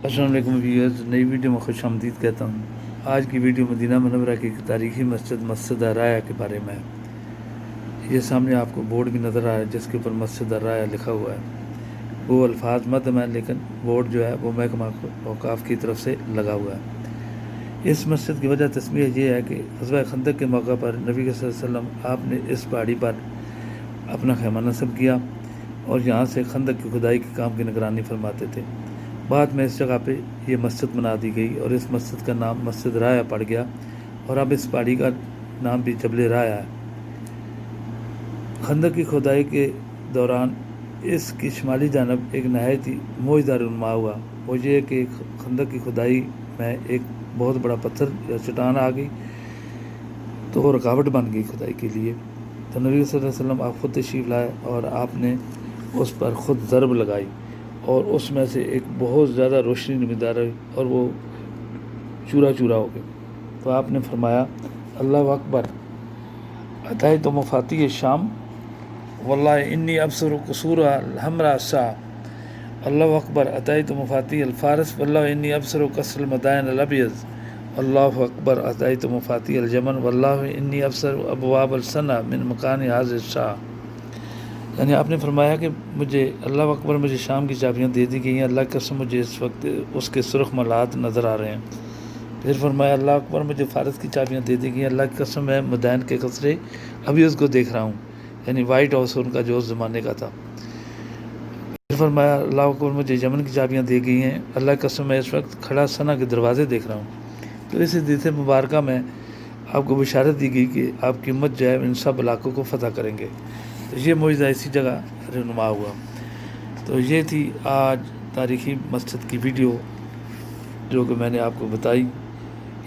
السلام علیکم ویورز، نئی ویڈیو میں خوش آمدید کہتا ہوں۔ آج کی ویڈیو مدینہ منورہ کی ایک تاریخی مسجد الرایہ کے بارے میں ہے۔ یہ سامنے آپ کو بورڈ بھی نظر آ رہا ہے جس کے اوپر مسجد الرایہ لکھا ہوا ہے۔ وہ الفاظ مدھم ہے لیکن بورڈ جو ہے وہ محکمہ اوقاف کی طرف سے لگا ہوا ہے۔ اس مسجد کی وجہ تسمیہ یہ ہے کہ غزوہ خندق کے موقع پر نبی صلی اللہ علیہ وسلم آپ نے اس پہاڑی پر اپنا خیمہ نصب کیا اور یہاں سے خندق کی کھدائی کے کام کی نگرانی فرماتے تھے۔ بعد میں اس جگہ پہ یہ مسجد بنا دی گئی اور اس مسجد کا نام مسجد رایہ پڑ گیا، اور اب اس پہاڑی کا نام بھی جبل رایہ ہے۔ خندق کی کھدائی کے دوران اس کی شمالی جانب ایک نہایت ہی موجدار رونما ہوا۔ وہ یہ کہ خندق کی کھدائی میں ایک بہت بڑا پتھر یا چٹان آ گئی تو وہ رکاوٹ بن گئی کھدائی کے لیے۔ تو نبی صلی اللہ علیہ وسلم آپ خود تشریف لائے اور آپ نے اس پر خود ضرب لگائی اور اس میں سے ایک بہت زیادہ روشنی نمودار ہوئی اور وہ چورا چورا ہو گئے۔ تو آپ نے فرمایا، اللہ اکبر، اتیت مفاتیح الشام واللہ انی ابصر قصورها الحمراء الساعة، اللہ اکبر، اتیت مفاتیح الفارس واللہ انی ابصر قصر المدائن الابیض، اللہ اکبر، اتیت مفاتیح الجمن واللہ انی ابصر ابواب الصنع من مکان هذه الساعة۔ یعنی آپ نے فرمایا کہ مجھے اللہ اکبر، مجھے شام کی چابیاں دے دی گئی ہیں، اللہ کی قسم مجھے اس وقت اس کے سرخ ملات نظر آ رہے ہیں۔ پھر فرمایا، اللہ اکبر، مجھے فارس کی چابیاں دے دی گئی ہیں، اللہ کی قسم میں مدائن کے قصرے ابھی اس کو دیکھ رہا ہوں، یعنی وائٹ ہاؤس ان کا جو اس زمانے کا تھا۔ پھر فرمایا، اللہ اکبر، مجھے یمن کی چابیاں دی گئی ہیں، اللہ کی قسم میں اس وقت کھڑا صنع کے دروازے دیکھ رہا ہوں۔ تو اس حدیث مبارکہ میں آپ کو بشارت دی گئی کہ آپ کی امت جو ہے ان سب علاقوں کو فتح کریں گے۔ تو یہ معجزہ اسی جگہ رونما ہوا۔ تو یہ تھی آج تاریخی مسجد کی ویڈیو جو کہ میں نے آپ کو بتائی۔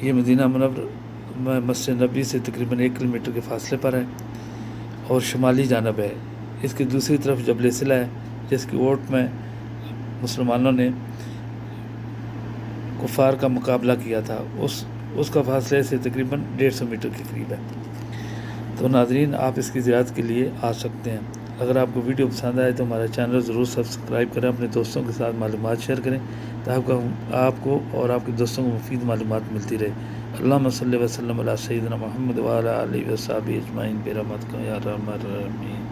یہ مدینہ منورہ میں مسجد نبی سے تقریباً 1 کلومیٹر کے فاصلے پر ہے اور شمالی جانب ہے۔ اس کی دوسری طرف جبل صلہ ہے جس کی اوٹ میں مسلمانوں نے کفار کا مقابلہ کیا تھا، اس کا فاصلے سے تقریباً 150 میٹر کے قریب ہے۔ تو ناظرین، آپ اس کی زیارت کے لیے آ سکتے ہیں۔ اگر آپ کو ویڈیو پسند آئے تو ہمارا چینل ضرور سبسکرائب کریں، اپنے دوستوں کے ساتھ معلومات شیئر کریں تاکہ آپ کو اور آپ کے دوستوں کو مفید معلومات ملتی رہے۔ اللہم صلی وسلم علی سیدنا محمد وعلی آلہ وصحبہ اجمعین برحمتک یا ارحم الراحمین۔